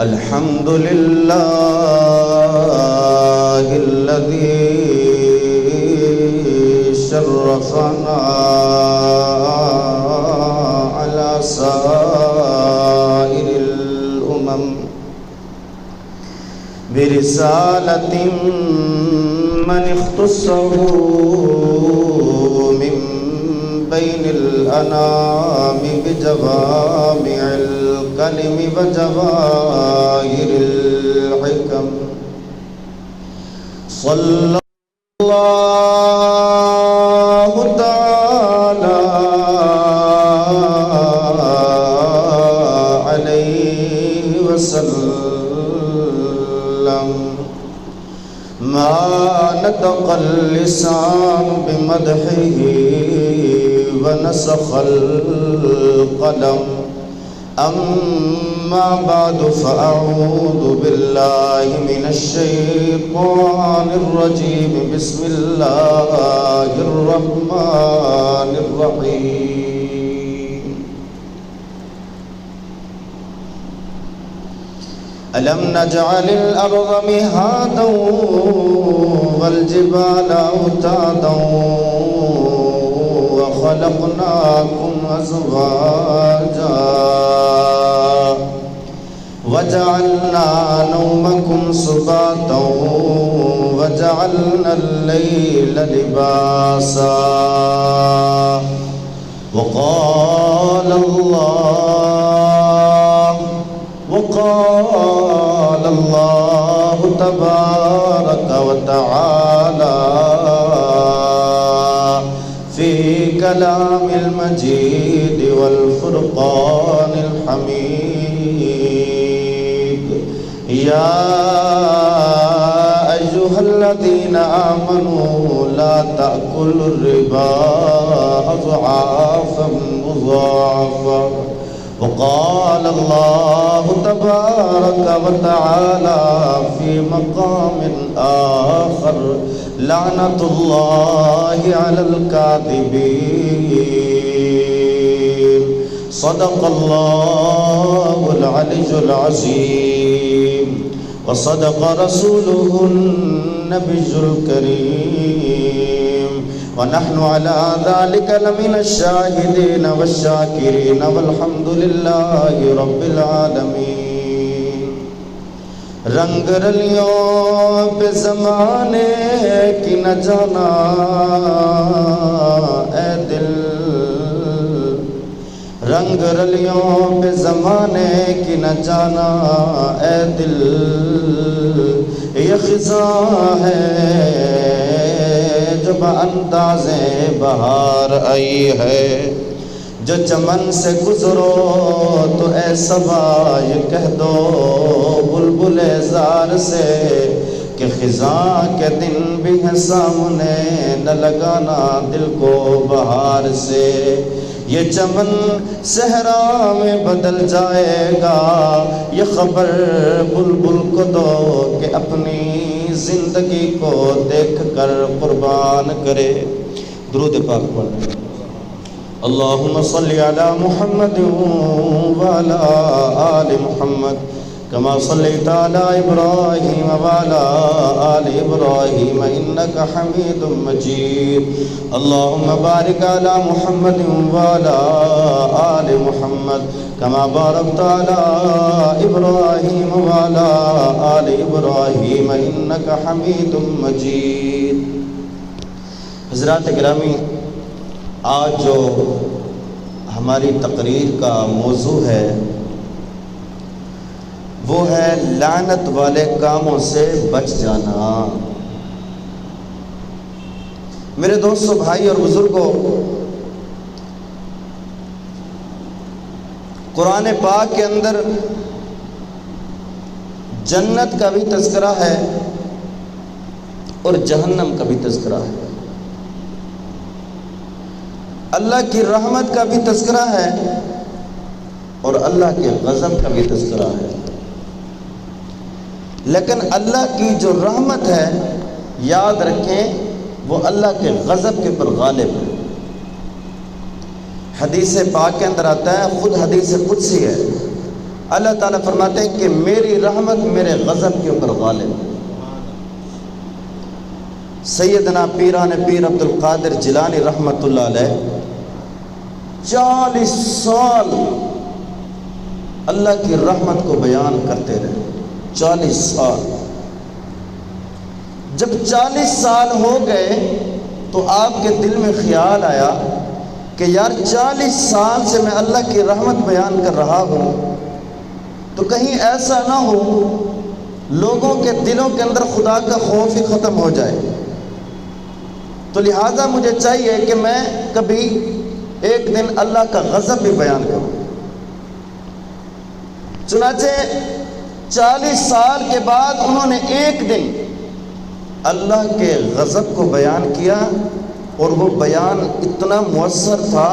الحمد لله الذي شرفنا على سائر الأمم برسالة من اختصه من بين الأنام بجوامع الكلم وجواهر الحكم صلى الله تعالى عليه وسلم ما نطق اللسان بمدحه ونسخ القلم أما بعد فأعوذ بالله من الشيطان الرجيم بسم الله الرحمن الرحيم ألم نجعل الأرض مهادا والجبال أوتادا وخلقناكم أزواجا وجعلنا نومكم سباتا وجعلنا الليل لباسا وقال الله تبارك وتعالى في كلام المجيد والفرقان الحميد يا أيها الذين آمنوا لا تأكلوا الربا أضعافا مضاعفا وقال الله تبارك وتعالى في مقام آخر لعنة الله على الكاذبين صدق الله العلي العظيم وصدق رسوله النبي الكريم ونحن على ذلك لمن الشاهدين والشاكرين والحمد لله رب العالمين رنگ رلیوں پہ زمانے کی نہ جانا اے دل رنگ رلیوں پہ زمانے کی نہ جانا اے دل یہ خزاں ہے جو بانداز بہار آئی ہے جو چمن سے گزرو تو اے صبا یہ کہہ دو بلبل زار سے کہ خزاں کے دن بھی ہیں سامنے نہ لگانا دل کو بہار سے یہ چمن صحرا میں بدل جائے گا یہ خبر بلبل کو دو کہ اپنی زندگی کو دیکھ کر قربان کرے درود پاک پڑھیں اللہم صلی علی محمد وعلی آل محمد كما صليت على إبراهيم وعلى آل إبراهيم إنك حميد مجيد اللهم بارك على محمد وعلى آل محمد كما باركت على إبراهيم وعلى آل إبراهيم إنك حميد مجيد حضرات گرامی آج جو ہماری تقریر کا موضوع ہے وہ ہے لعنت والے کاموں سے بچ جانا۔ میرے دوستو، بھائی اور بزرگوں، قرآن پاک کے اندر جنت کا بھی تذکرہ ہے اور جہنم کا بھی تذکرہ ہے، اللہ کی رحمت کا بھی تذکرہ ہے اور اللہ کے غضب کا بھی تذکرہ ہے۔ لیکن اللہ کی جو رحمت ہے یاد رکھیں وہ اللہ کے غضب کے پر غالب ہے۔ حدیث پاک کے اندر آتا ہے، خود حدیث قدسی ہے، اللہ تعالیٰ فرماتے ہیں کہ میری رحمت میرے غضب کے اوپر غالب ہے۔ سیدنا پیران پیر عبد القادر جیلانی رحمۃ اللہ علیہ 40 سال اللہ کی رحمت کو بیان کرتے رہے، 40 سال۔ جب 40 سال ہو گئے تو آپ کے دل میں خیال آیا کہ یار 40 سال سے میں اللہ کی رحمت بیان کر رہا ہوں، تو کہیں ایسا نہ ہو لوگوں کے دلوں کے اندر خدا کا خوف ہی ختم ہو جائے، تو لہٰذا مجھے چاہیے کہ میں کبھی ایک دن اللہ کا غضب بھی بیان کروں۔ چنانچہ 40 سال کے بعد انہوں نے ایک دن اللہ کے غضب کو بیان کیا، اور وہ بیان اتنا مؤثر تھا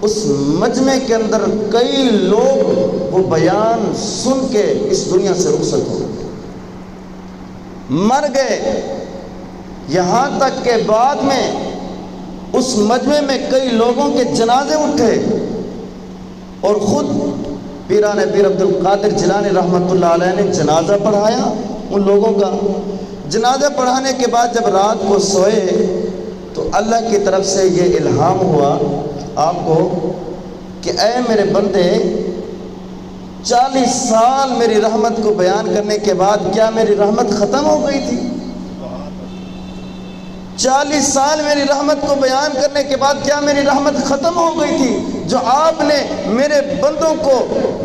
اس مجمع کے اندر کئی لوگ وہ بیان سن کے اس دنیا سے رخصت ہو گئے، مر گئے، یہاں تک کہ بعد میں اس مجمع میں کئی لوگوں کے جنازے اٹھے، اور خود پیران پیر عبد القادر جیلانی رحمۃ اللہ علیہ نے جنازہ پڑھایا ان لوگوں کا۔ جنازہ پڑھانے کے بعد جب رات کو سوئے تو اللہ کی طرف سے یہ الہام ہوا آپ کو کہ اے میرے بندے، 40 سال میری رحمت کو بیان کرنے کے بعد کیا میری رحمت ختم ہو گئی تھی؟ 40 سال میری رحمت کو بیان کرنے کے بعد کیا میری رحمت ختم ہو گئی تھی؟ جو آپ نے میرے بندوں کو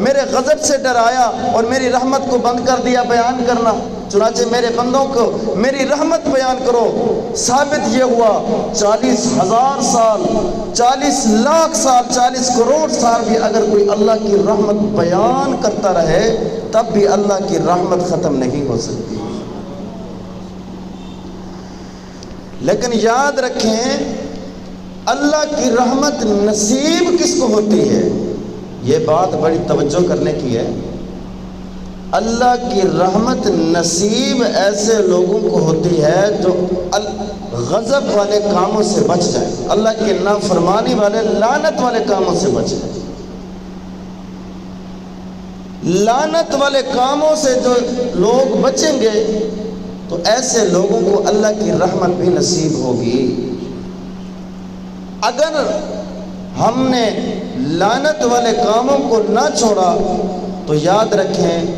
میرے غضب سے ڈرایا اور میری رحمت کو بند کر دیا بیان کرنا۔ چنانچہ میرے بندوں کو میری رحمت بیان کرو۔ ثابت یہ ہوا 40,000 سال، 40 لاکھ سال، 40 کروڑ سال بھی اگر کوئی اللہ کی رحمت بیان کرتا رہے تب بھی اللہ کی رحمت ختم نہیں ہو سکتی۔ لیکن یاد رکھیں اللہ کی رحمت نصیب کس کو ہوتی ہے؟ یہ بات بڑی توجہ کرنے کی ہے۔ اللہ کی رحمت نصیب ایسے لوگوں کو ہوتی ہے جو غضب والے کاموں سے بچ جائیں، اللہ کی نافرمانی والے لعنت والے کاموں سے بچ جائیں۔ لعنت والے کاموں سے جو لوگ بچیں گے تو ایسے لوگوں کو اللہ کی رحمت بھی نصیب ہوگی۔ اگر ہم نے لعنت والے کاموں کو نہ چھوڑا تو یاد رکھیں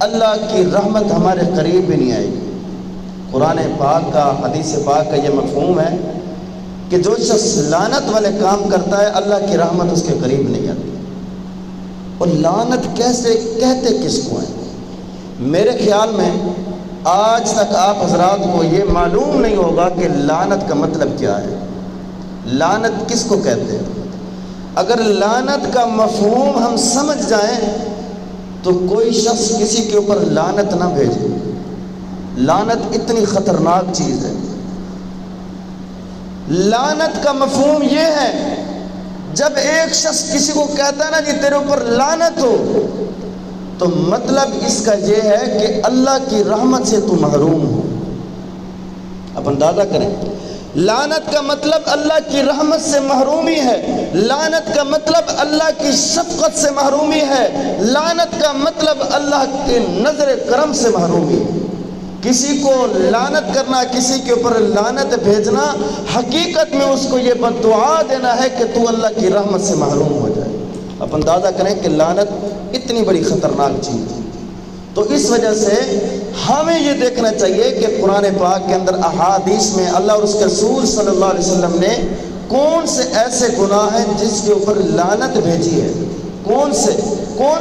اللہ کی رحمت ہمارے قریب بھی نہیں آئے گی۔ قرآن پاک کا، حدیث پاک کا یہ مفہوم ہے کہ جو شخص لعنت والے کام کرتا ہے اللہ کی رحمت اس کے قریب نہیں آتی۔ اور لعنت کیسے کہتے کس کو ہیں؟ میرے خیال میں آج تک آپ حضرات کو یہ معلوم نہیں ہوگا کہ لعنت کا مطلب کیا ہے، لعنت کس کو کہتے ہیں۔ اگر لعنت کا مفہوم ہم سمجھ جائیں تو کوئی شخص کسی کے اوپر لعنت نہ بھیجے۔ لعنت اتنی خطرناک چیز ہے۔ لعنت کا مفہوم یہ ہے جب ایک شخص کسی کو کہتا ہے نا جی تیرے اوپر لعنت ہو، تو مطلب اس کا یہ ہے کہ اللہ کی رحمت سے تو محروم ہو۔ اب اندازہ کریں، لعنت کا مطلب اللہ کی رحمت سے محرومی ہے، لعنت کا مطلب اللہ کی شفقت سے محرومی ہے، لعنت کا مطلب اللہ کے نظر کرم سے محرومی ہے۔ کسی کو لعنت کرنا، کسی کے اوپر لعنت بھیجنا، حقیقت میں اس کو یہ بددعا دینا ہے کہ تو اللہ کی رحمت سے محروم ہو جائے۔ اب اندازہ کریں کہ لعنت اتنی بڑی خطرناک چیز ہے۔ تو اس وجہ سے ہمیں یہ دیکھنا چاہیے کہ قرآن پاک کے اندر احادیث میں اللہ اور اس کے رسول صلی اللہ علیہ وسلم نے کون سے ایسے گناہ ہیں جس کے اوپر لعنت بھیجی ہے، کون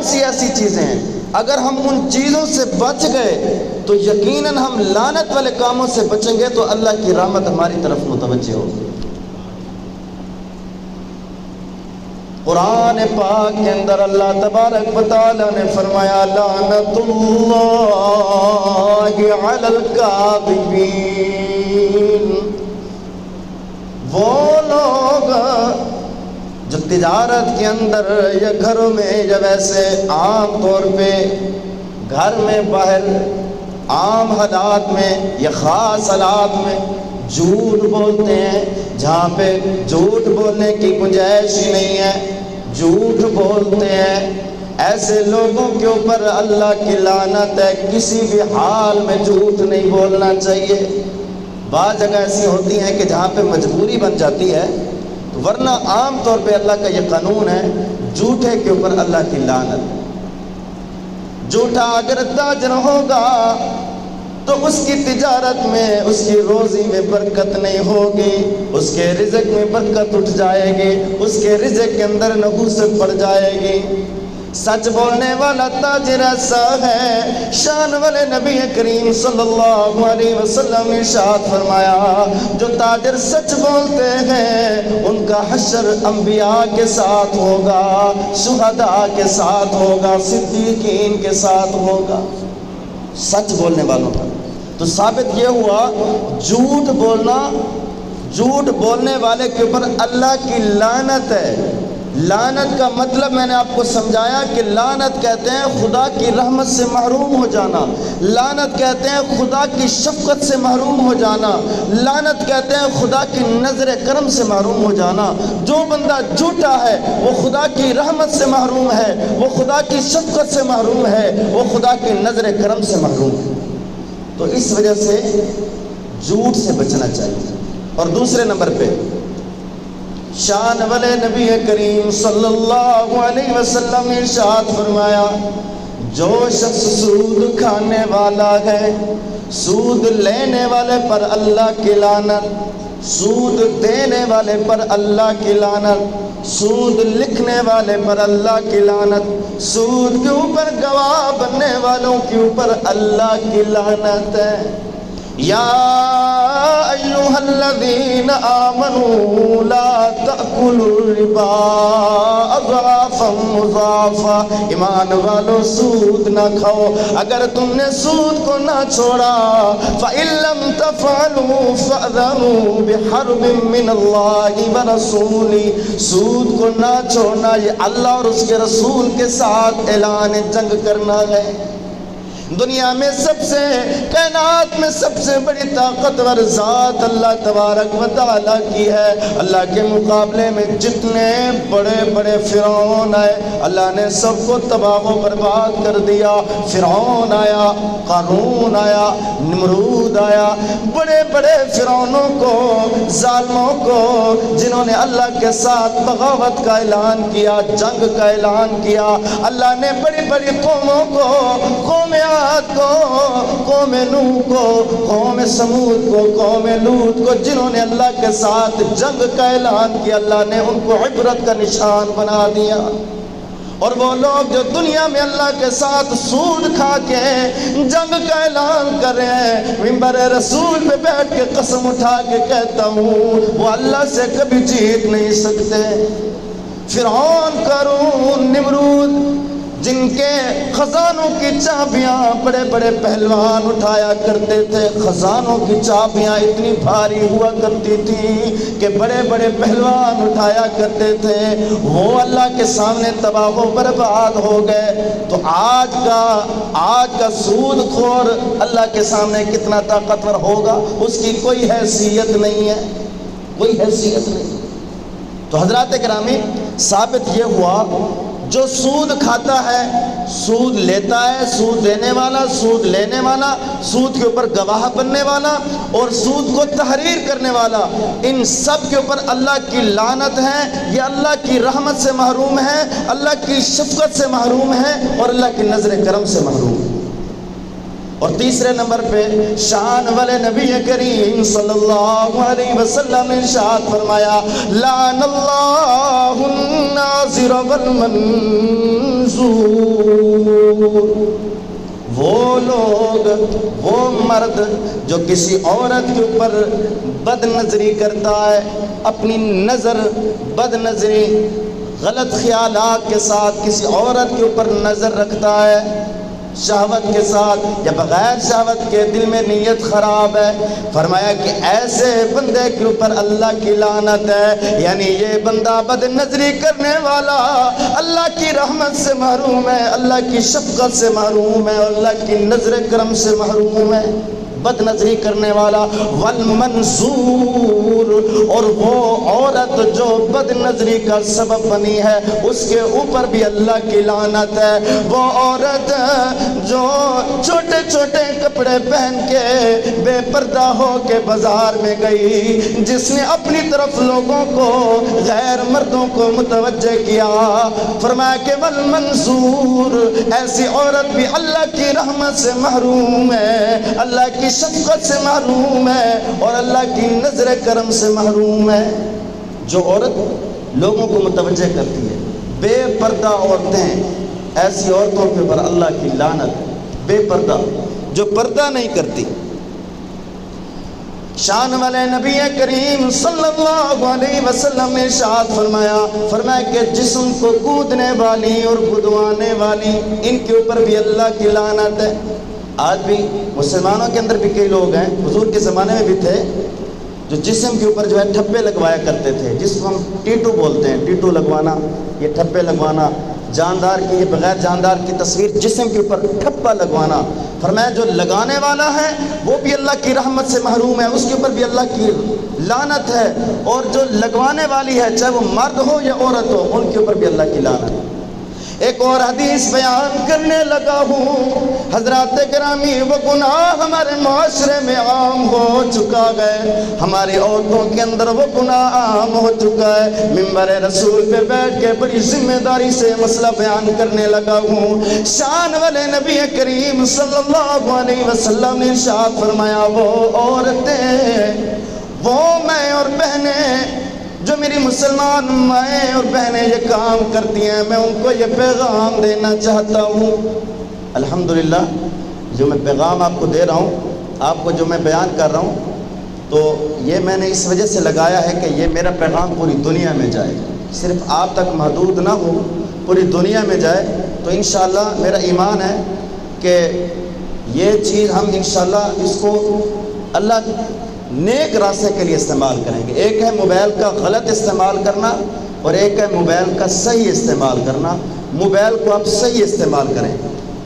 سی ایسی چیزیں ہیں۔ اگر ہم ان چیزوں سے بچ گئے تو یقیناً ہم لعنت والے کاموں سے بچیں گے تو اللہ کی رحمت ہماری طرف متوجہ ہوگی۔ قرآن پاک کے اندر اللہ تبارک و تعالیٰ نے فرمایا لعنت اللہ علی الکاذبین، وہ لوگ جو تجارت کے اندر یا گھروں میں جب ایسے عام طور پہ گھر میں باہر عام حالات میں یا خاص حالات میں جھوٹ بولتے ہیں، جہاں پہ جھوٹ بولنے کی گنجائش ہی نہیں ہے جھوٹ بولتے ہیں، ایسے لوگوں کے اوپر اللہ کی لعنت ہے، کسی بھی حال میں جھوٹ نہیں بولنا چاہیے۔ بعض جگہ ایسی ہوتی ہیں کہ جہاں پہ مجبوری بن جاتی ہے، ورنہ عام طور پہ اللہ کا یہ قانون ہے، جھوٹے کے اوپر اللہ کی لعنت۔ جھوٹا اگر تاجر ہوگا تو اس کی تجارت میں، اس کی روزی میں برکت نہیں ہوگی، اس کے رزق میں برکت اٹھ جائے گی، اس کے رزق کے اندر نحوست پڑ جائے گی۔ سچ بولنے والا تاجر ایسا ہے، شان والے نبی کریم صلی اللہ علیہ وسلم نے ارشاد فرمایا، جو تاجر سچ بولتے ہیں ان کا حشر انبیاء کے ساتھ ہوگا، شہداء کے ساتھ ہوگا، صدیقین کے ساتھ ہوگا، سچ بولنے والوں کا۔ تو ثابت یہ ہوا جھوٹ بولنا، جھوٹ بولنے والے کے اوپر اللہ کی لعنت ہے۔ لعنت کا مطلب میں نے آپ کو سمجھایا کہ لعنت کہتے ہیں خدا کی رحمت سے محروم ہو جانا، لعنت کہتے ہیں خدا کی شفقت سے محروم ہو جانا، لعنت کہتے ہیں خدا کی نظر کرم سے محروم ہو جانا۔ جو بندہ جھوٹا ہے وہ خدا کی رحمت سے محروم ہے، وہ خدا کی شفقت سے محروم ہے، وہ خدا کی نظر کرم سے محروم ہے۔ تو اس وجہ سے جھوٹ سے بچنا چاہیے۔ اور دوسرے نمبر پہ شان والے نبی کریم صلی اللہ علیہ وسلم نے ارشاد فرمایا، جو شخص سود کھانے والا ہے، سود لینے والے پر اللہ کی لعنت، سود دینے والے پر اللہ کی لعنت، سود لکھنے والے پر اللہ کی لعنت، سود کے اوپر گواہ بننے والوں کے اوپر اللہ کی لعنت ہے۔ یا ایھا الذین آمنوا لا تأکلوا الربا اضعافا مضاعفا، ایمان والو سود نہ کھاؤ۔ اگر تم نے سود کو نہ چھوڑا، فإن لم تفعلوا فأذنوا بحرب من اللہ ورسولہ، سود کو نہ چھوڑنا یہ اللہ اور اس کے رسول کے ساتھ اعلان جنگ کرنا ہے۔ دنیا میں سب سے، کائنات میں سب سے بڑی طاقتور ذات اللہ تبارک و تعالیٰ کی ہے۔ اللہ کے مقابلے میں جتنے بڑے بڑے فرعون آئے، اللہ نے سب کو تباہ و برباد کر دیا۔ فرعون آیا، قارون آیا، نمرود آیا، بڑے بڑے فرعونوں کو، ظالموں کو، جنہوں نے اللہ کے ساتھ بغاوت کا اعلان کیا، جنگ کا اعلان کیا۔ اللہ نے بڑی بڑی قوموں کو، قوم عاد کو، قوم نوح کو، قوم سمود کو، قوم لوط کو، جنہوں نے اللہ کے ساتھ جنگ کا اعلان کیا، اللہ نے ان کو عبرت کا نشان بنا دیا۔ اور وہ لوگ جو دنیا میں اللہ کے ساتھ سود کھا کے جنگ کا اعلان کر رہے ہیں، منبر رسول پہ بیٹھ کے قسم اٹھا کے کہتا ہوں وہ اللہ سے کبھی جیت نہیں سکتے۔ فرعون، قارون، نمرود، جن کے خزانوں کی چابیاں بڑے بڑے پہلوان اٹھایا کرتے تھے، خزانوں کی چابیاں اتنی بھاری ہوا کرتی تھی کہ بڑے بڑے پہلوان اٹھایا کرتے تھے، وہ اللہ کے سامنے تباہ و برباد ہو گئے۔ تو آج کا سود خور اللہ کے سامنے کتنا طاقتور ہوگا؟ اس کی کوئی حیثیت نہیں ہے، کوئی حیثیت نہیں۔ تو حضرات گرامی، ثابت یہ ہوا جو سود کھاتا ہے، سود لیتا ہے، سود دینے والا، سود لینے والا، سود کے اوپر گواہ بننے والا اور سود کو تحریر کرنے والا، ان سب کے اوپر اللہ کی لعنت ہے۔ یہ اللہ کی رحمت سے محروم ہے، اللہ کی شفقت سے محروم ہے اور اللہ کی نظر کرم سے محروم ہے۔ اور تیسرے نمبر پہ شان والے نبی کریم صلی اللہ علیہ وسلم نے ارشاد فرمایا، لعن اللہ الناظر والمنظور، وہ لوگ، وہ مرد جو کسی عورت کے اوپر بد نظری کرتا ہے، اپنی نظر، بد نظری، غلط خیالات کے ساتھ کسی عورت کے اوپر نظر رکھتا ہے، شہوت کے ساتھ یا بغیر شہوت کے، دل میں نیت خراب ہے، فرمایا کہ ایسے بندے کے اوپر اللہ کی لعنت ہے۔ یعنی یہ بندہ بد نظری کرنے والا اللہ کی رحمت سے محروم ہے، اللہ کی شفقت سے محروم ہے اور اللہ کی نظر کرم سے محروم ہے۔ بد نظری کرنے والا، والمنظور، اور وہ عورت جو بد نظری کا سبب بنی ہے اس کے اوپر بھی اللہ کی لعنت ہے۔ وہ عورت جو چھوٹے چھوٹے کپڑے پہن کے بے پردہ ہو کے بازار میں گئی، جس نے اپنی طرف لوگوں کو، غیر مردوں کو متوجہ کیا، فرمایا کہ والمنظور، ایسی عورت بھی اللہ کی رحمت سے محروم ہے، اللہ کی شفقت سے محروم ہے، اور اللہ کی نظر کرم سے محروم ہے۔ جو عورت لوگوں کو متوجہ کرتی ہے، بے پردہ عورتیں، ایسی عورتوں کے اوپر اللہ کی لعنت۔ بے پردہ، جو پردہ نہیں کرتی۔ شان والے نبی کریم صلی اللہ علیہ وسلم نے ارشاد فرمایا کہ جسم کو کودنے والی اور گدوانے والی، ان کے اوپر بھی اللہ کی لعنت ہے۔ آج بھی مسلمانوں کے اندر بھی کئی لوگ ہیں، حضور کے زمانے میں بھی تھے، جو جسم کے اوپر جو ہے ٹھپے لگوایا کرتے تھے، جس کو ہم ٹیٹو بولتے ہیں۔ ٹیٹو لگوانا، یہ ٹھپے لگوانا، جاندار کی، یہ بغیر جاندار کی تصویر جسم کے اوپر ٹھپا لگوانا۔ فرمایا جو لگانے والا ہے وہ بھی اللہ کی رحمت سے محروم ہے، اس کے اوپر بھی اللہ کی لعنت ہے، اور جو لگوانے والی ہے، چاہے وہ مرد ہو یا عورت ہو، ان کے اوپر بھی اللہ کی لعنت ہے۔ ایک اور حدیث بیان کرنے لگا ہوں، حضرات گرامی، وہ گناہ ہمارے معاشرے میں عام ہو چکا ہے، ہماری عورتوں کے اندر وہ گناہ عام ہو چکا ہے۔ منبر رسول پہ بیٹھ کے بڑی ذمہ داری سے مسئلہ بیان کرنے لگا ہوں۔ شان والے نبی کریم صلی اللہ علیہ وسلم نے ارشاد فرمایا، وہ عورتیں، وہ میں اور بہنیں جو میری مسلمان مائیں اور بہنیں یہ کام کرتی ہیں، میں ان کو یہ پیغام دینا چاہتا ہوں۔ الحمدللہ جو میں پیغام آپ کو دے رہا ہوں، آپ کو جو میں بیان کر رہا ہوں، تو یہ میں نے اس وجہ سے لگایا ہے کہ یہ میرا پیغام پوری دنیا میں جائے، صرف آپ تک محدود نہ ہو، پوری دنیا میں جائے۔ تو انشاءاللہ میرا ایمان ہے کہ یہ چیز ہم انشاءاللہ اس کو اللہ نیک راستے کے لیے استعمال کریں گے۔ ایک ہے موبائل کا غلط استعمال کرنا، اور ایک ہے موبائل کا صحیح استعمال کرنا۔ موبائل کو آپ صحیح استعمال کریں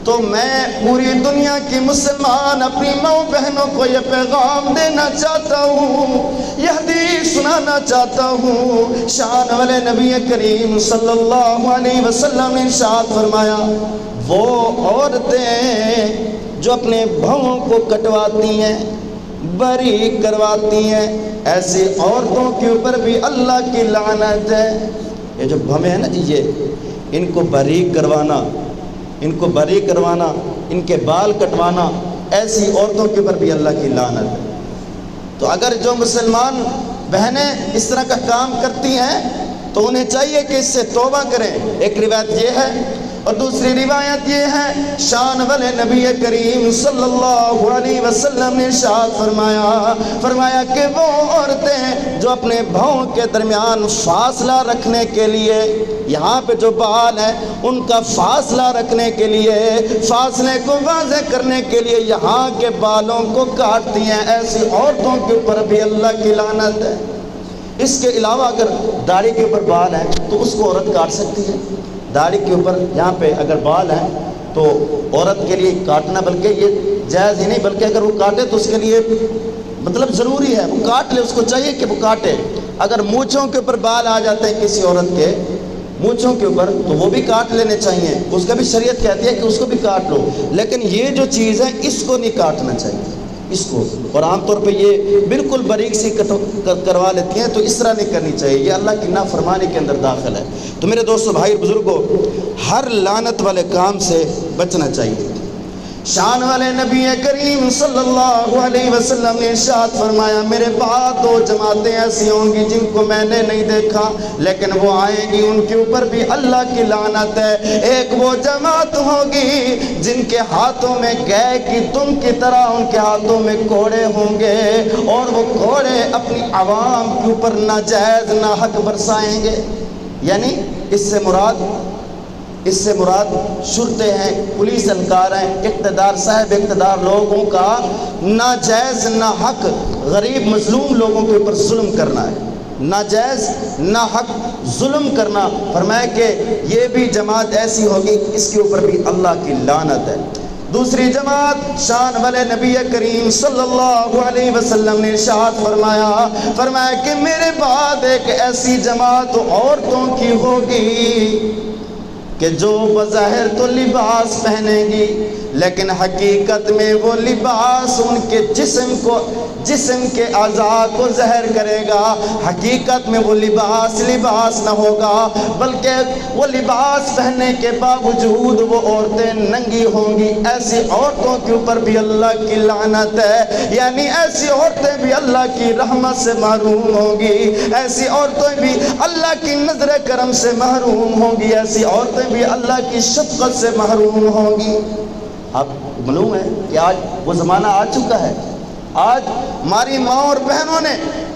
تو میں پوری دنیا کی مسلمان اپنی ماں بہنوں کو یہ پیغام دینا چاہتا ہوں، یہ حدیث سنانا چاہتا ہوں۔ شان والے نبی کریم صلی اللہ علیہ وسلم نے ارشاد فرمایا، وہ عورتیں جو اپنے بھووں کو کٹواتی ہیں، بری کرواتی ہیں، ایسی عورتوں کے اوپر بھی اللہ کی لعنت ہے۔ یہ جو بھویں ہیں نا جی، یہ ان کو بری کروانا، ان کو بری کروانا، ان کے بال کٹوانا، ایسی عورتوں کے اوپر بھی اللہ کی لعنت ہے۔ تو اگر جو مسلمان بہنیں اس طرح کا کام کرتی ہیں تو انہیں چاہیے کہ اس سے توبہ کریں۔ ایک روایت یہ ہے، اور دوسری روایت یہ ہے، شان والے نبی کریم صلی اللہ علیہ وسلم نے ارشاد فرمایا کہ وہ عورتیں جو اپنے بھاؤں کے درمیان فاصلہ رکھنے کے لیے، یہاں پہ جو بال ہیں ان کا فاصلہ رکھنے کے لیے، فاصلے کو واضح کرنے کے لیے یہاں کے بالوں کو کاٹتی ہیں، ایسی عورتوں کے اوپر بھی اللہ کی لعنت ہے۔ اس کے علاوہ اگر داڑھی کے اوپر بال ہیں تو اس کو عورت کاٹ سکتی ہے۔ داڑھی کے اوپر یہاں پہ اگر بال ہیں تو عورت کے لیے کاٹنا بلکہ یہ جائز ہی نہیں، بلکہ اگر وہ کاٹے تو اس کے لیے مطلب ضروری ہے، وہ کاٹ لے، اس کو چاہیے کہ وہ کاٹے۔ اگر مونچھوں کے اوپر بال آ جاتے ہیں کسی عورت کے مونچھوں کے اوپر تو وہ بھی کاٹ لینے چاہیے، اس کا بھی شریعت کہتی ہے کہ اس کو بھی کاٹ لو، لیکن یہ جو چیز ہے اس کو نہیں کاٹنا چاہیے، اس کو۔ اور عام طور پہ یہ بالکل باریک سی کروا لیتی ہیں، تو اس طرح نہیں کرنی چاہیے، یہ اللہ کی نافرمانی کے اندر داخل ہے۔ تو میرے دوستو، بھائی اور بزرگوں، ہر لعنت والے کام سے بچنا چاہیے۔ شان والے نبی کریم صلی اللہ علیہ وسلم نے ارشاد فرمایا، میرے بعد دو جماعتیں ایسی ہوں گی جن کو میں نے نہیں دیکھا لیکن وہ آئیں گی، ان کے اوپر بھی اللہ کی لعنت ہے۔ ایک وہ جماعت ہوگی جن کے ہاتھوں میں گائے کی دم کی طرح ان کے ہاتھوں میں کوڑے ہوں گے، اور وہ کوڑے اپنی عوام کے اوپر ناجائز ناحق برسائیں گے۔ یعنی اس سے مراد شرطے ہیں، پولیس اہلکار ہیں، اقتدار، صاحب اقتدار لوگوں کا ناجائز ناحق غریب مظلوم لوگوں کے اوپر ظلم کرنا ہے، ناجائز ناحق ظلم کرنا۔ فرمایا کہ یہ بھی جماعت ایسی ہوگی، اس کے اوپر بھی اللہ کی لعنت ہے۔ دوسری جماعت شان والے نبی کریم صلی اللہ علیہ وسلم نے ارشاد فرمایا کہ میرے بعد ایک ایسی جماعت عورتوں کی ہوگی کہ جو بظاہر تو لباس پہنے گی لیکن حقیقت میں وہ لباس ان کے جسم کے اعضاء کو ظاہر کرے گا۔ حقیقت میں وہ لباس نہ ہوگا، بلکہ وہ لباس پہننے کے باوجود وہ عورتیں ننگی ہوں گی۔ ایسی عورتوں کے اوپر بھی اللہ کی لعنت ہے، یعنی ایسی عورتیں بھی اللہ کی رحمت سے محروم ہوں گی، ایسی عورتیں بھی اللہ کی نظر کرم سے محروم ہوں گی، ایسی عورتیں بھی اللہ کی شفقت سے محروم ہوں گی۔ اب معلوم ہے کہ آج وہ زمانہ آ چکا ہے، آج ہماری ماں اور بہنوں نے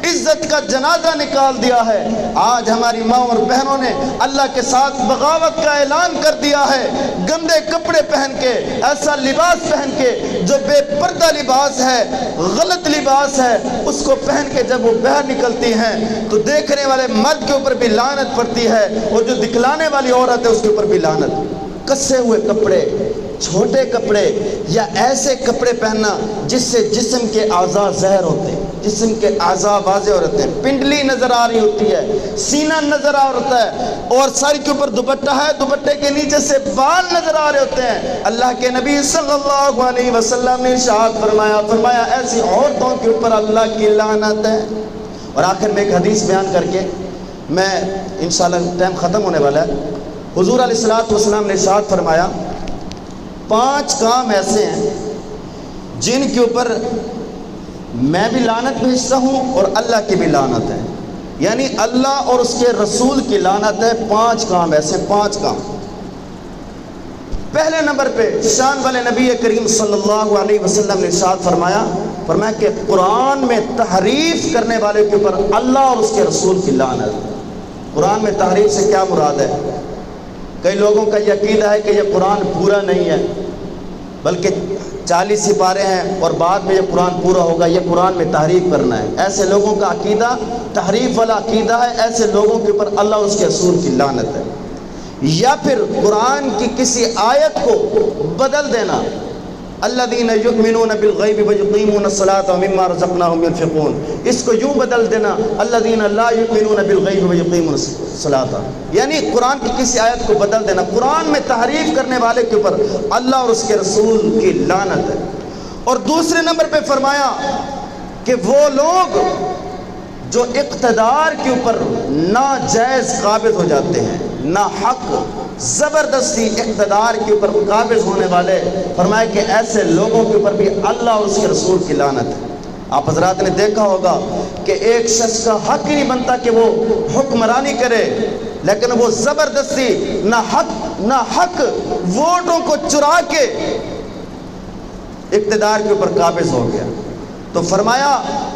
عزت کا جنازہ نکال دیا ہے، آج ہماری ماں اور بہنوں نے اللہ کے ساتھ بغاوت کا اعلان کر دیا ہے۔ گندے کپڑے پہن کے، ایسا لباس پہن کے جو بے پردہ لباس ہے، غلط لباس ہے، اس کو پہن کے جب وہ باہر نکلتی ہیں تو دیکھنے والے مرد کے اوپر بھی لعنت پڑتی ہے، اور جو دکھلانے والی عورت ہے اس کے اوپر بھی لعنت۔ کسے ہوئے کپڑے، چھوٹے کپڑے یا ایسے کپڑے پہننا جس سے جسم کے اعضاء ظاہر ہوتے ہیں، جسم کے اعضاء واضح ہو رہتے ہیں، پنڈلی نظر آ رہی ہوتی ہے، سینہ نظر آ رہتا ہے، اور ساری کے اوپر دوپٹہ ہے، دوپٹے کے نیچے سے بال نظر آ رہے ہوتے ہیں۔ اللہ کے نبی صلی اللہ علیہ وسلم نے ارشاد فرمایا ایسی عورتوں کے اوپر اللہ کی لعنت ہے۔ اور آخر میں ایک حدیث بیان کر کے میں انشاءاللہ ٹائم ختم ہونے والا ہے۔ حضور علیہ الصلوۃ والسلام نے ارشاد فرمایا 5 کام ایسے ہیں جن کے اوپر میں بھی لعنت بھیجتا ہوں اور اللہ کی بھی لعنت ہے، یعنی اللہ اور اس کے رسول کی لعنت ہے۔ 5 کام ایسے، 5 کام۔ پہلے نمبر پہ شان والے نبی کریم صلی اللہ علیہ وسلم نے ارشاد فرمایا کہ قرآن میں تحریف کرنے والے کے اوپر اللہ اور اس کے رسول کی لعنت۔ قرآن میں تحریف سے کیا مراد ہے؟ کئی لوگوں کا یہ عقیدہ ہے کہ یہ قرآن پورا نہیں ہے، بلکہ 40 سپارے ہیں اور بعد میں یہ قرآن پورا ہوگا، یہ قرآن میں تحریف کرنا ہے۔ ایسے لوگوں کا عقیدہ تحریف والا عقیدہ ہے، ایسے لوگوں کے اوپر اللہ اور اس کے رسول کی لعنت ہے۔ یا پھر قرآن کی کسی آیت کو بدل دینا، الذین یؤمنون بالغیب ویقیمون الصلاۃ ومما رزقناہم ینفقون، اس کو یوں بدل دینا الذین لا یؤمنون بالغیب ویقیمون الصلاۃ، یعنی قرآن کی کسی آیت کو بدل دینا۔ قرآن میں تحریف کرنے والے کے اوپر اللہ اور اس کے رسول کی لعنت ہے۔ اور دوسرے نمبر پہ فرمایا کہ وہ لوگ جو اقتدار کے اوپر ناجائز قابض ہو جاتے ہیں، ناحق زبردستی اقتدار کے اوپر قابض ہونے والے، فرمایا کہ ایسے لوگوں کے اوپر بھی اللہ اور اس کے رسول کی لعنت ہے۔ آپ حضرات نے دیکھا ہوگا کہ ایک شخص کا حق ہی نہیں بنتا کہ وہ حکمرانی کرے، لیکن وہ زبردستی ناحق ووٹوں کو چرا کے اقتدار کے اوپر قابض ہو گیا۔ تو فرمایا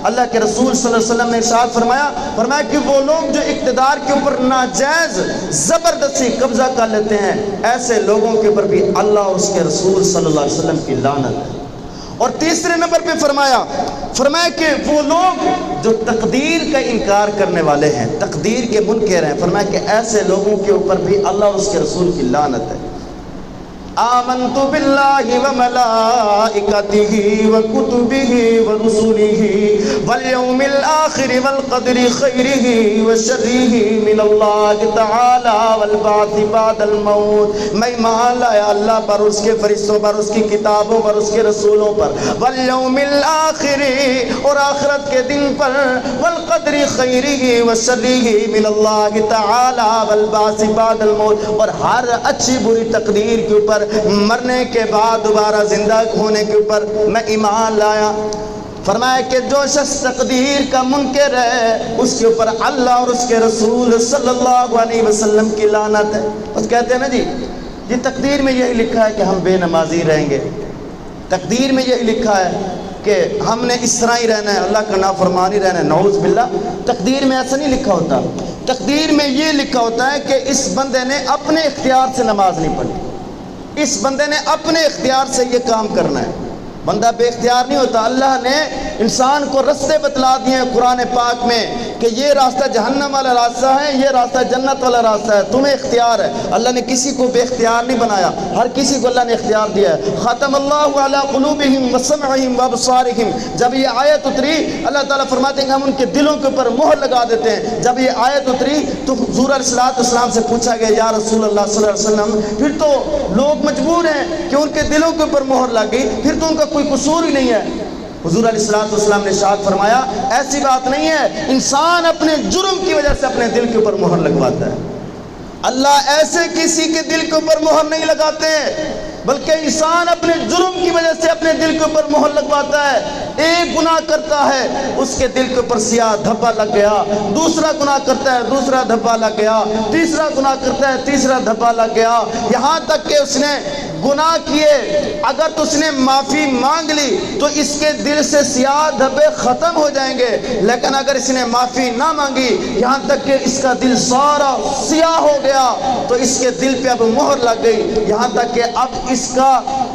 اللہ کے رسول صلی اللہ علیہ وسلم نے ارشاد فرمایا کہ وہ لوگ جو اقتدار کے اوپر ناجائز زبردستی قبضہ کر لیتے ہیں، ایسے لوگوں کے اوپر بھی اللہ اور اس کے رسول صلی اللہ علیہ وسلم کی لعنت ہے۔ اور تیسرے نمبر پہ فرمایا کہ وہ لوگ جو تقدیر کا انکار کرنے والے ہیں، تقدیر کے منکر ہیں، فرمایا کہ ایسے لوگوں کے اوپر بھی اللہ اور اس کے رسول کی لعنت ہے۔ آمنت باللہ وملائکتہ وکتبہ ورسلہ والیوم الآخر والقدر خیرہ وشرہ من اللہ تعالی والبعث بعد الموت، میں ایمان لایا اللہ پر، اس کے فرشتوں پر، اس کی کتابوں پر، اس کے رسولوں پر، والیوم الآخر اور آخرت کے دن پر، والقدر خیرہ وشرہ من اللہ تعالی والبعث بعد الموت، اور ہر اچھی بری تقدیر کے اوپر، مرنے کے بعد دوبارہ زندہ ہونے کے اوپر میں ایمان لایا۔ فرمایا کہ جو شخص تقدیر کا منکر ہے اس کے اوپر اللہ اور اس کے رسول صلی اللہ علیہ وسلم کی لعنت ہے۔ بس کہتے ہیں نا جی یہ تقدیر میں یہی لکھا ہے کہ ہم بے نمازی رہیں گے، تقدیر میں یہی لکھا ہے کہ ہم نے اس طرح ہی رہنا ہے، اللہ کا نافرمان ہی رہنا ہے۔ نعوذ باللہ، تقدیر میں ایسا نہیں لکھا ہوتا۔ تقدیر میں یہ لکھا ہوتا ہے کہ اس بندے نے اپنے اختیار سے نماز نہیں پڑھی، اس بندے نے اپنے اختیار سے یہ کام کرنا ہے۔ بندہ بے اختیار نہیں ہوتا، اللہ نے انسان کو رستے بتلا دیے ہیں قرآن پاک میں کہ یہ راستہ جہنم والا راستہ ہے، یہ راستہ جنت والا راستہ ہے، تمہیں اختیار ہے۔ اللہ نے کسی کو بے اختیار نہیں بنایا، ہر کسی کو اللہ نے اختیار دیا ہے۔ ختم اللہ علی قلوبہم وسمعہم وابصارہم، جب یہ آیت اتری اللہ تعالیٰ فرماتے ہیں کہ ہم ان کے دلوں کے اوپر مہر لگا دیتے ہیں۔ جب یہ آیت اتری تو حضور علیہ السلام سے پوچھا گیا یا رسول اللہ صلی اللہ علیہ وسلم، پھر تو لوگ مجبور ہیں کہ ان کے دلوں کے اوپر مہر لگ گئی، پھر تو ان کا کوئی قصور ہی نہیں ہے۔ حضور علیہ السلام نے ارشاد فرمایا ایسی بات نہیں ہے، انسان اپنے جرم کی وجہ سے اپنے دل کے اوپر مہر لگواتا ہے، اللہ ایسے کسی کے دل کے اوپر مہر نہیں لگاتے، بلکہ انسان اپنے جرم کی وجہ سے اپنے دل کے اوپر مہر لگواتا ہے۔ ایک گناہ کرتا ہے اس کے دل کے اوپر سیاہ دھبا لگ گیا، دوسرا گناہ کرتا ہے دوسرا دھبا لگ گیا، تیسرا گناہ کرتا ہے تیسرا دھبا لگ گیا، یہاں تک کہ اس نے گناہ کیے، اگر تو اس نے معافی مانگ لی تو اس کے دل سے سیاہ دھبے ختم ہو جائیں گے، لیکن اگر اس نے معافی نہ مانگی یہاں تک کہ اس کا دل سارا سیاہ ہو گیا تو اس کے دل پہ اب مہر لگ گئی، یہاں تک کہ اب اس کا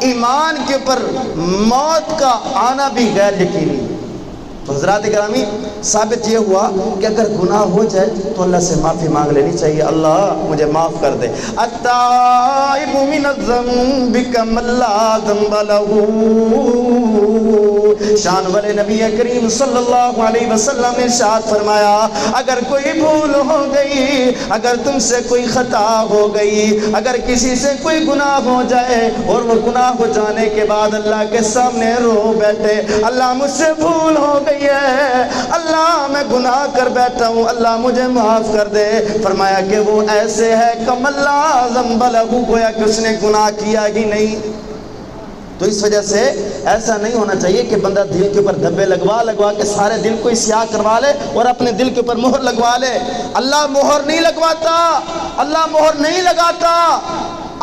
ایمان کے اوپر موت کا آنا بھی غیر یقینی۔ تو حضرات گرامی ثابت یہ ہوا کہ اگر گناہ ہو جائے تو اللہ سے معافی مانگ لینی چاہیے، اللہ مجھے معاف کر دے۔ التائب من الذنب کمن لا ذنب لہ، شان والے نبی کریم صلی اللہ علیہ وسلم نے ارشاد فرمایا اگر کوئی بھول ہو گئی، اگر تم سے کوئی خطا ہو گئی، اگر کسی سے کوئی گناہ ہو جائے اور وہ گناہ ہو جانے کے بعد اللہ کے سامنے رو بیٹھے اللہ مجھ سے بھول ہو گئی ہے، اللہ میں گناہ کر بیٹھا ہوں، اللہ مجھے معاف کر دے، فرمایا کہ وہ ایسے ہے کمن لا ذنب لہ، گویا کہ اس نے گناہ کیا ہی نہیں۔ تو اس وجہ سے ایسا نہیں ہونا چاہیے کہ بندہ دل کے اوپر دھبے لگوا کے سارے دل کو سیاہ کروا لے اور اپنے دل کے اوپر مہر لگوا لے۔ اللہ مہر نہیں لگواتا، اللہ مہر نہیں لگاتا،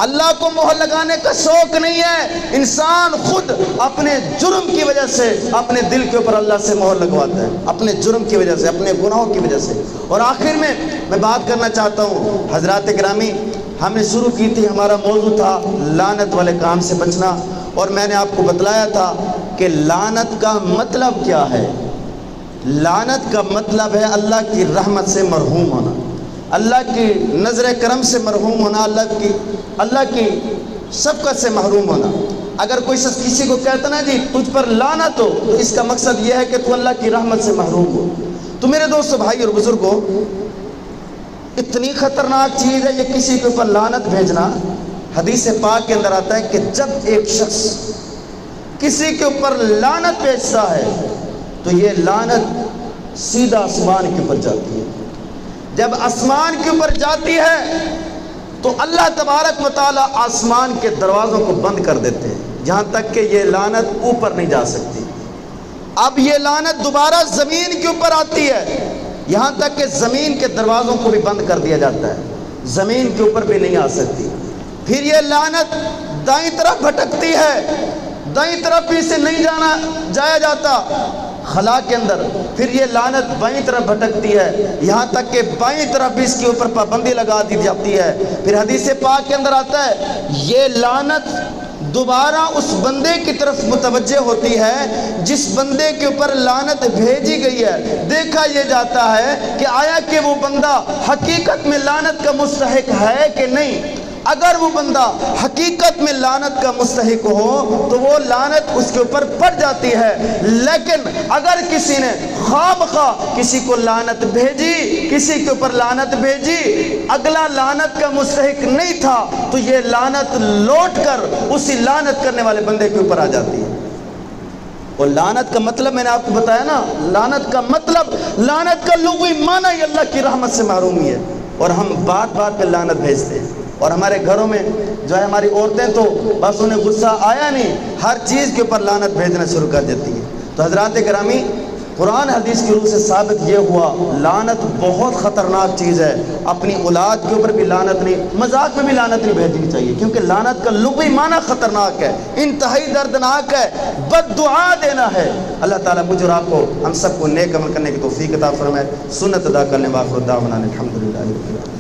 اللہ کو مہر لگانے کا شوق نہیں ہے، انسان خود اپنے جرم کی وجہ سے اپنے دل کے اوپر اللہ سے مہر لگواتا ہے، اپنے جرم کی وجہ سے، اپنے گناہوں کی وجہ سے۔ اور آخر میں بات کرنا چاہتا ہوں حضرات گرامی، ہم نے شروع کی تھی، ہمارا موضوع تھا لعنت والے کام سے بچنا، اور میں نے آپ کو بتلایا تھا کہ لعنت کا مطلب کیا ہے۔ لعنت کا مطلب ہے اللہ کی رحمت سے محروم ہونا، اللہ کی نظر کرم سے محروم ہونا، اللہ کی شفقت سے محروم ہونا۔ اگر کوئی شخص کسی کو کہتا نا جی تجھ پر لعنت ہو، تو اس کا مقصد یہ ہے کہ تو اللہ کی رحمت سے محروم ہو۔ تو میرے دوستو، بھائی اور بزرگوں، اتنی خطرناک چیز ہے یہ کسی کے اوپر لعنت بھیجنا۔ حدیث پاک کے اندر آتا ہے کہ جب ایک شخص کسی کے اوپر لعنت بھیجتا ہے تو یہ لعنت سیدھا آسمان کے اوپر جاتی ہے۔ جب آسمان کے اوپر جاتی ہے تو اللہ تبارک و تعالیٰ آسمان کے دروازوں کو بند کر دیتے ہیں، جہاں تک کہ یہ لعنت اوپر نہیں جا سکتی۔ اب یہ لعنت دوبارہ زمین کے اوپر آتی ہے، یہاں تک کہ زمین کے دروازوں کو بھی بند کر دیا جاتا ہے، زمین کے اوپر بھی نہیں آ سکتی۔ پھر یہ لعنت دائیں طرف بھٹکتی ہے، دائیں طرف بھی اسے نہیں جایا جاتا خلا کے اندر، پھر یہ لعنت بائیں طرف بھٹکتی ہے، یہاں تک کہ بائیں طرف بھی اس کے اوپر پابندی لگا دی جاتی ہے۔ پھر حدیث پاک کے اندر آتا ہے یہ لعنت دوبارہ اس بندے کی طرف متوجہ ہوتی ہے جس بندے کے اوپر لعنت بھیجی گئی ہے۔ دیکھا یہ جاتا ہے کہ آیا کہ وہ بندہ حقیقت میں لعنت کا مستحق ہے کہ نہیں۔ اگر وہ بندہ حقیقت میں لعنت کا مستحق ہو تو وہ لعنت اس کے اوپر پڑ جاتی ہے، لیکن اگر کسی نے خواہ کسی کو لعنت بھیجی، کسی کے اوپر لعنت بھیجی، اگلا لعنت کا مستحق نہیں تھا، تو یہ لعنت لوٹ کر اسی لعنت کرنے والے بندے کے اوپر آ جاتی ہے۔ اور لعنت کا مطلب میں نے آپ کو بتایا نا، لعنت کا مطلب، لعنت کا لغوی معنی ہی اللہ کی رحمت سے محرومی ہے، اور ہم بات بات پہ لعنت بھیجتے ہیں۔ اور ہمارے گھروں میں جو ہے ہماری عورتیں تو بس انہیں غصہ آیا نہیں، ہر چیز کے اوپر لعنت بھیجنا شروع کر دیتی ہیں۔ تو حضرات گرامی، قرآن حدیث کی روح سے ثابت یہ ہوا لعنت بہت خطرناک چیز ہے۔ اپنی اولاد کے اوپر بھی لعنت نہیں، مذاق میں بھی لعنت نہیں بھیجنی چاہیے، کیونکہ لعنت کا لغوی معنی خطرناک ہے، انتہائی دردناک ہے، بد دعا دینا ہے۔ اللہ تعالیٰ مجھ اور آپ کو، ہم سب کو نیک عمل کرنے کی توفیق عطا فرمائے، سنت ادا کرنے واخر دعوانا الحمدللہ رب العالمین۔